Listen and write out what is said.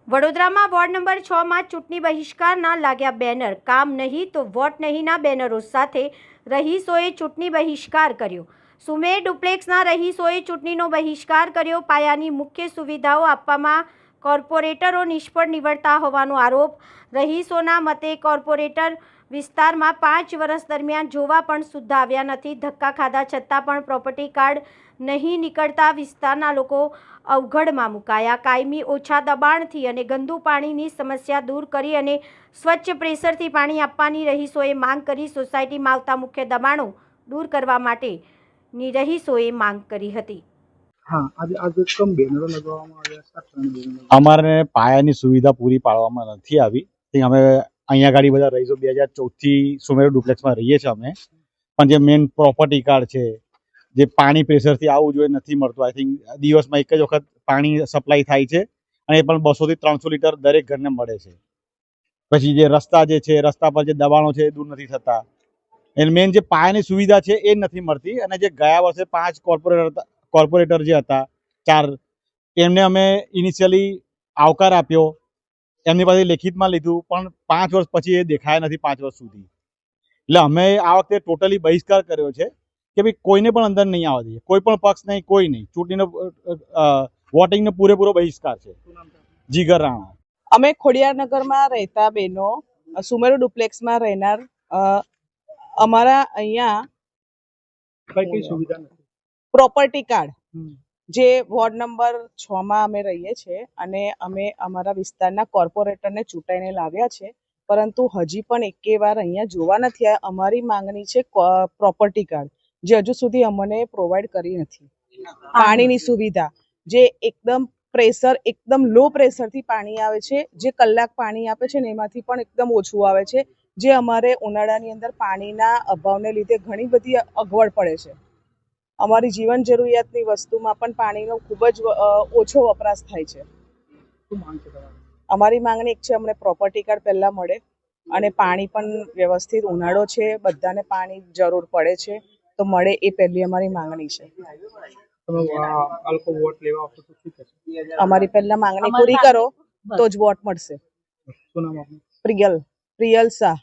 વડોદરામાં ward number 6માં ચૂંટણી બહિષ્કારના લાગ્યા બેનર. કામ નહીં તો વોટ નહીંના બેનરો સાથે રહીશોએ ચૂંટણી બહિષ્કાર કર્યો. સુમેર ડુપ્લેક્સના રહીશોએ ચૂંટણીનો બહિષ્કાર કર્યો. પાયાની મુખ્ય સુવિધાઓ આપવામાં કોર્પોરેટરો નિષ્ફળ નીવડતા હોવાનો આરોપ. રહીશોના મતે કોર્પોરેટર વિસ્તારમાં 5 વર્ષ દરમિયાન જોવા પણ સુદ્धा આવ્યા નથી. ધક્કા ખાધા છતાં પણ પ્રોપર્ટી કાર્ડ નહીં નીકળતા વિસ્તારના લોકો અવઘડમાં મુકાયા. કાયમી ઓછા દબાણથી અને ગંદુ પાણીની સમસ્યા દૂર કરી અને સ્વચ્છ પ્રેશરથી પાણી આપવાની રહીશોએ માંગ કરી. સોસાયટીમાં આવતા મુખ્ય દબાણો દૂર કરવા માટેની રહીશોએ માંગ કરી હતી. અમારે પાયાની સુવિધા પૂરી પાડવામાં નથી આવી. અમે અહીંયા ગાડી બધા રહીશો 2014 થી સુમેર ડુપ્લેક્સમાં રહીએ છીએ અમે, પણ જે મેઇન પ્રોપર્ટી કાર્ડ છે, જે પાણી પ્રેશરથી આવવું જોઈએ નથી મળતું. આઈ થિંક દિવસમાં એક જ વખત પાણી સપ્લાય થાય છે અને એ પણ 200 થી 300 લીટર દરેક ઘરને મળે છે. પછી જે રસ્તા જે છે, રસ્તા પર જે દબાણો છે એ દૂર નથી થતા. એટલે મેઇન જે પાયાની સુવિધા છે એ નથી મળતી. અને જે ગયા વર્ષે 5 કોર્પોરેટર જે હતા 4, એમને અમે ઇનિશિયલી આવકાર આપ્યો, એમની પાસે લેખિતમાં લીધું, પણ 5 વર્ષ પછી એ દેખાયા નથી 5 વર્ષ સુધી. એટલે અમે આ વખતે ટોટલી બહિષ્કાર કર્યો છે કે ભાઈ કોઈને પણ અંદર નહીં આવવા દઈએ, કોઈ પણ પક્ષ નહીં, કોઈ નહીં. ચૂંટણીનો વોટિંગનો પૂરેપૂરો બહિષ્કાર છે. જીગર રાણા. અમે ખોડિયારનગરમાં રહેતા બહેનો, સુમેરુ ડુપ્લેક્સમાં રહેનાર, અમારા અહીંયા પ્રોપર્ટી કાર્ડ જે વોર્ડ નંબર 6માં અમે રહીએ છીએ અને અમે અમારા વિસ્તારના કોર્પોરેટરને ચૂંટાઈને લાવ્યા છે, પરંતુ હજી પણ એકે વાર અહીંયા જોવા નથી આવ્યા. અમારી માંગણી છે પ્રોપર્ટી કાર્ડ, જે હજુ સુધી અમને પ્રોવાઈડ કરી નથી. પાણીની સુવિધા, જે એકદમ લો પ્રેશરથી પાણી આવે છે, જે કલાક પાણી આપે છે ને એમાંથી પણ એકદમ ઓછું આવે છે, જે અમારે ઉનાળાની અંદર પાણીના અભાવને લીધે ઘણી બધી અગવડ પડે છે. અમારી જીવન જરૂરિયાતની વસ્તુમાં પણ પાણીનો ખૂબ જ ઓછો વપરાશ થાય છે. અમારી માંગણી એક છે, અમને પ્રોપર્ટી કાર્ડ પહેલા મળે અને પાણી પણ વ્યવસ્થિત, ઉનાળો છે, બધાને પાણી જરૂર પડે છે તો મળે, એ પહેલી અમારી માંગણી છે. અમારી પહેલા માંગણી પૂરી કરો તો જ વોટ મળશે. પ્રિયલ શાહ.